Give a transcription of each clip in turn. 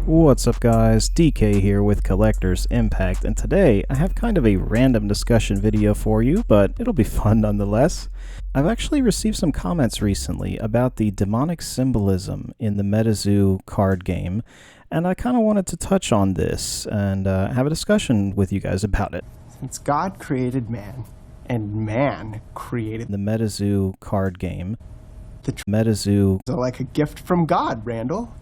What's up guys, DK here with Collector's Impact, and today I have kind of a random discussion video for you, but it'll be fun nonetheless. I've actually received some comments recently about the demonic symbolism in the MetaZoo card game, and I kind of wanted to touch on this and have a discussion with you guys about it. Since God created man, and man created The MetaZoo card game. The MetaZoo so like a gift from God, Randall.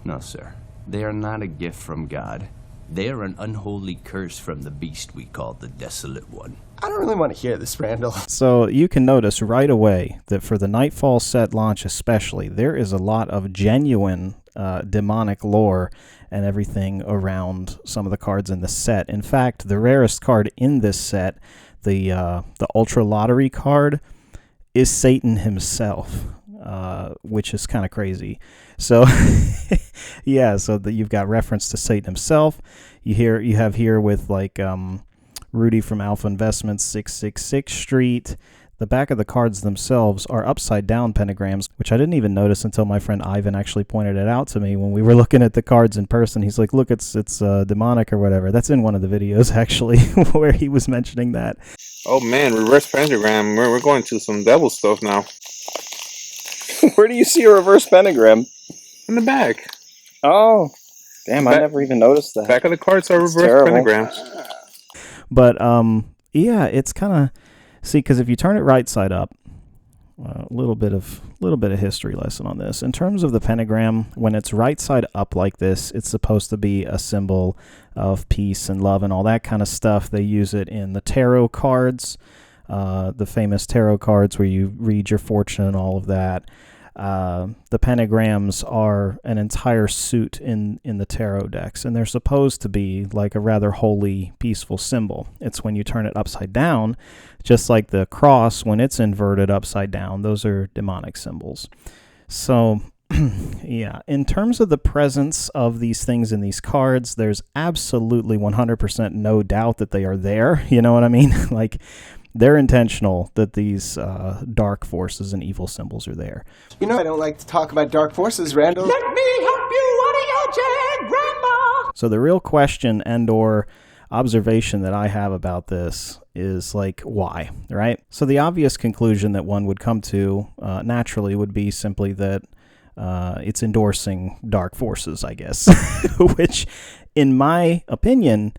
No, sir. They are not a gift from God. They are an unholy curse from the beast we call the Desolate One. I don't really want to hear this, Randall. So you can notice right away that for the Nightfall set launch especially, there is a lot of genuine demonic lore and everything around some of the cards in the set. In fact, the rarest card in this set, the Ultra Lottery card, is Satan himself, which is kind of crazy. So yeah, so that you've got reference to Satan himself. You have here with like Rudy from Alpha Investments, 666 Street. The back of the cards themselves are upside down pentagrams, which I didn't even notice until my friend Ivan actually pointed it out to me when we were looking at the cards in person. He's like, look, it's demonic or whatever. That's in one of the videos actually where he was mentioning that. Oh man, reverse pentagram. We're going to some devil stuff now. Where do you see a reverse pentagram? In the back. Oh, damn! I never even noticed that. Back of the cards are reverse pentagrams. But yeah, it's kind of because if you turn it right side up, a little bit of history lesson on this. In terms of the pentagram, when it's right side up like this, it's supposed to be a symbol of peace and love and all that kind of stuff. They use it in the tarot cards, the famous tarot cards where you read your fortune and all of that. The pentagrams are an entire suit in the tarot decks, and they're supposed to be like a rather holy, peaceful symbol. It's when you turn it upside down, just like the cross, when it's inverted upside down, those are demonic symbols. So yeah, in terms of the presence of these things in these cards, there's absolutely 100% no doubt that they are there. You know what I mean? Like, they're intentional that these dark forces and evil symbols are there. You know I don't like to talk about dark forces, Randall. Let me help you out of your jam, Grandma. So the real question and or observation that I have about this is like, why, right? So the obvious conclusion that one would come to naturally would be simply that it's endorsing dark forces, I guess, which in my opinion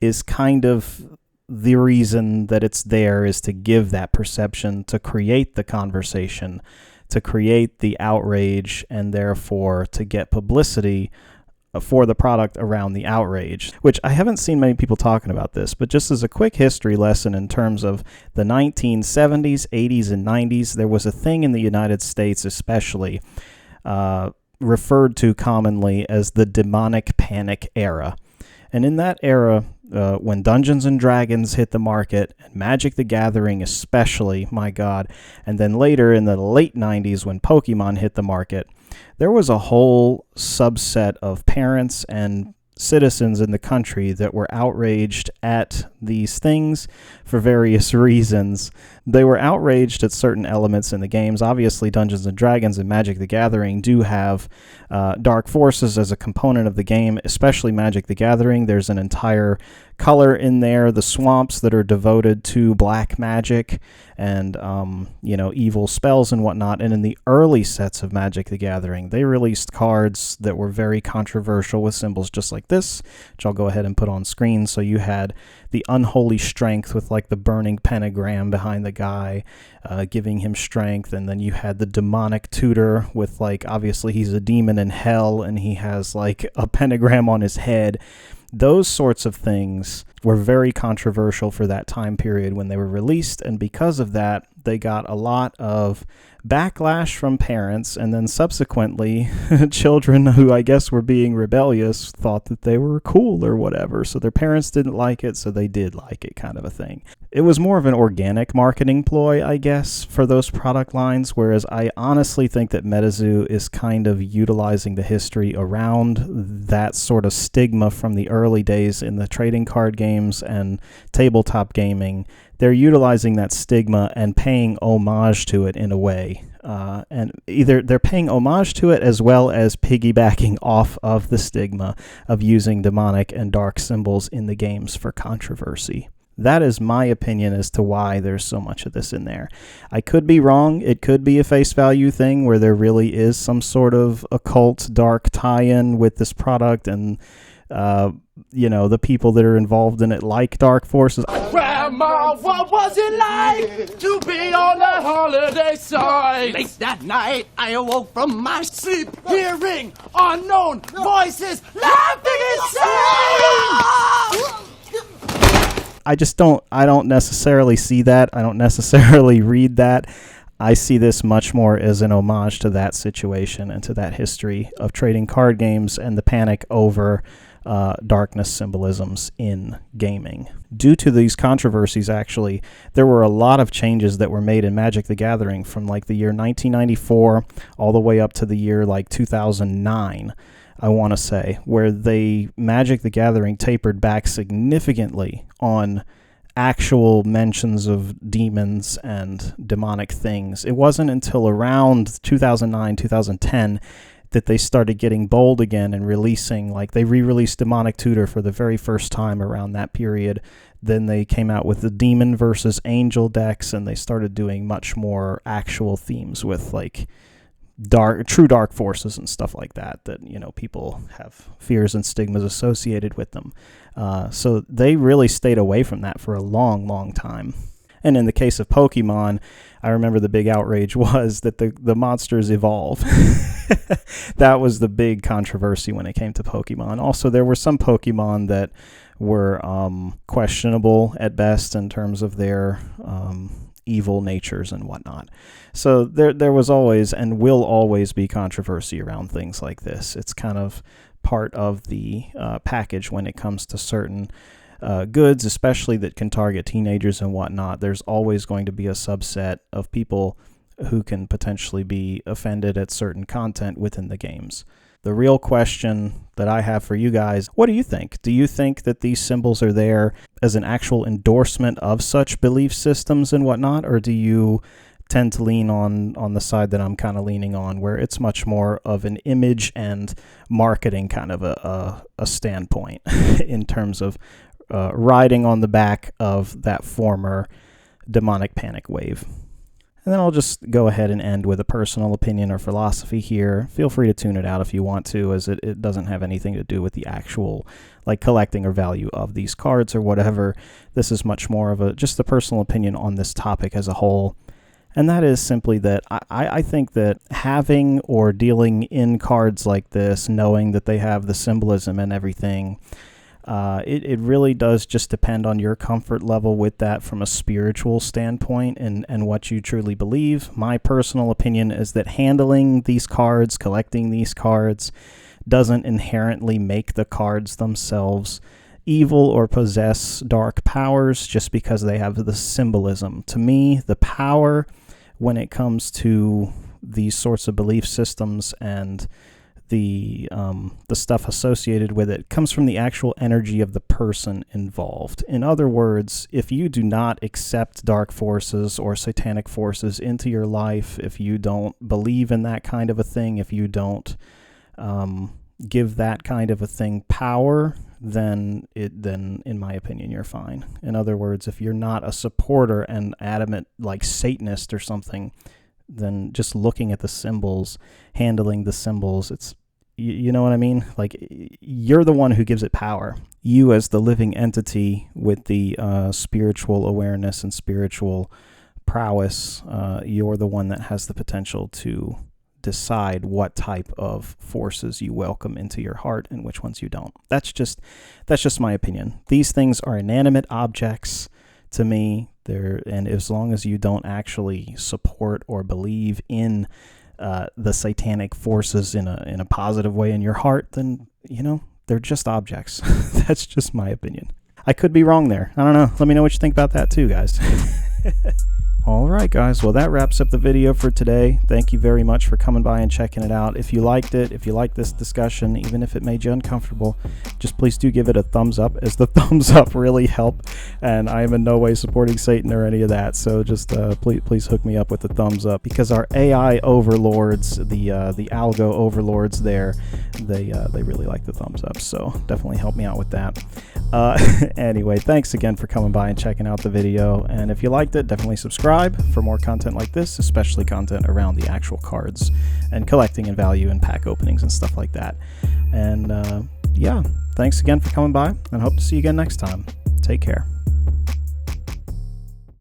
is kind of the reason that it's there, is to give that perception, to create the conversation, to create the outrage, and therefore to get publicity for the product around the outrage, which I haven't seen many people talking about this, but just as a quick history lesson in terms of the 1970s, 80s, and 90s, there was a thing in the United States especially referred to commonly as the demonic panic era. And in that era, when Dungeons and Dragons hit the market, and Magic the Gathering especially, my God, and then later in the late 90s when Pokemon hit the market, there was a whole subset of parents and citizens in the country that were outraged at these things for various reasons. They were outraged at certain elements in the games. Obviously, Dungeons & Dragons and Magic the Gathering do have dark forces as a component of the game, especially Magic the Gathering. There's an entire color in there, the swamps that are devoted to black magic and, evil spells and whatnot. And in the early sets of Magic the Gathering, they released cards that were very controversial with symbols just like this, which I'll go ahead and put on screen. So you had the unholy strength with like the burning pentagram behind the guy, giving him strength. And then you had the demonic tutor with like, obviously he's a demon in hell and he has like a pentagram on his head. Those sorts of things were very controversial for that time period when they were released, and because of that, they got a lot of backlash from parents, and then subsequently, children who I guess were being rebellious thought that they were cool or whatever, so their parents didn't like it, so they did like it, kind of a thing. it was more of an organic marketing ploy, I guess, for those product lines, whereas I honestly think that MetaZoo is kind of utilizing the history around that sort of stigma from the early days in the trading card games and tabletop gaming. They're utilizing that stigma and paying homage to it in a way. And either they're paying homage to it as well as piggybacking off of the stigma of using demonic and dark symbols in the games for controversy. That is my opinion as to why there's so much of this in there. I could be wrong. It could be a face value thing where there really is some sort of occult dark tie-in with this product and, the people that are involved in it like dark forces. Grandma, what was it like to be on the holiday side? Late that night, I awoke from my sleep, hearing unknown voices laughing insane. I don't necessarily see that. I don't necessarily read that. I see this much more as an homage to that situation and to that history of trading card games and the panic over darkness symbolisms in gaming. Due to these controversies, actually, there were a lot of changes that were made in Magic the Gathering from like the year 1994 all the way up to the year like 2009, I want to say, where Magic the Gathering tapered back significantly on actual mentions of demons and demonic things. It wasn't until around 2009, 2010 that they started getting bold again and releasing, like they re-released Demonic Tutor for the very first time around that period. Then they came out with the Demon versus Angel decks, and they started doing much more actual themes with like true dark forces and stuff like that people have fears and stigmas associated with them. So they really stayed away from that for a long, long time. And in the case of Pokemon, I remember the big outrage was that the monsters evolve. That was the big controversy when it came to Pokemon. Also, there were some Pokemon that were questionable at best in terms of their evil natures and whatnot. So there was always and will always be controversy around things like this. It's kind of part of the package when it comes to certain goods, especially that can target teenagers and whatnot. There's always going to be a subset of people who can potentially be offended at certain content within the games. The real question that I have for you guys, what do you think? Do you think that these symbols are there as an actual endorsement of such belief systems and whatnot, or do you tend to lean on the side that I'm kind of leaning on, where it's much more of an image and marketing kind of a standpoint in terms of riding on the back of that former demonic panic wave? And then I'll just go ahead and end with a personal opinion or philosophy here. Feel free to tune it out if you want to, as it doesn't have anything to do with the actual like collecting or value of these cards or whatever. This is much more of just a personal opinion on this topic as a whole. And that is simply that I think that having or dealing in cards like this, knowing that they have the symbolism and everything, it really does just depend on your comfort level with that from a spiritual standpoint and what you truly believe. My personal opinion is that handling these cards, collecting these cards, doesn't inherently make the cards themselves evil or possess dark powers just because they have the symbolism. To me, the power when it comes to these sorts of belief systems and the stuff associated with it comes from the actual energy of the person involved. In other words, if you do not accept dark forces or satanic forces into your life, if you don't believe in that kind of a thing, if you don't give that kind of a thing power, then in my opinion you're fine. In other words, if you're not a supporter and adamant like Satanist or something, then just looking at the symbols, handling the symbols, it's, you know what I mean? Like, you're the one who gives it power. You as the living entity with the spiritual awareness and spiritual prowess, you're the one that has the potential to decide what type of forces you welcome into your heart and which ones you don't. That's just my opinion. These things are inanimate objects to me. And as long as you don't actually support or believe in the satanic forces in a positive way in your heart, then they're just objects. That's just my opinion. I could be wrong there. I don't know. Let me know what you think about that too, guys. Alright guys, well that wraps up the video for today. Thank you very much for coming by and checking it out. If you liked it, if you liked this discussion, even if it made you uncomfortable, just please do give it a thumbs up, as the thumbs up really help, and I am in no way supporting Satan or any of that, so just please hook me up with the thumbs up, because our AI overlords, the algo overlords there, they really like the thumbs up, so definitely help me out with that. Anyway, thanks again for coming by and checking out the video, and if you liked it, definitely subscribe for more content like this, especially content around the actual cards and collecting and value and pack openings and stuff like that. And yeah, thanks again for coming by, and hope to see you again next time. Take care.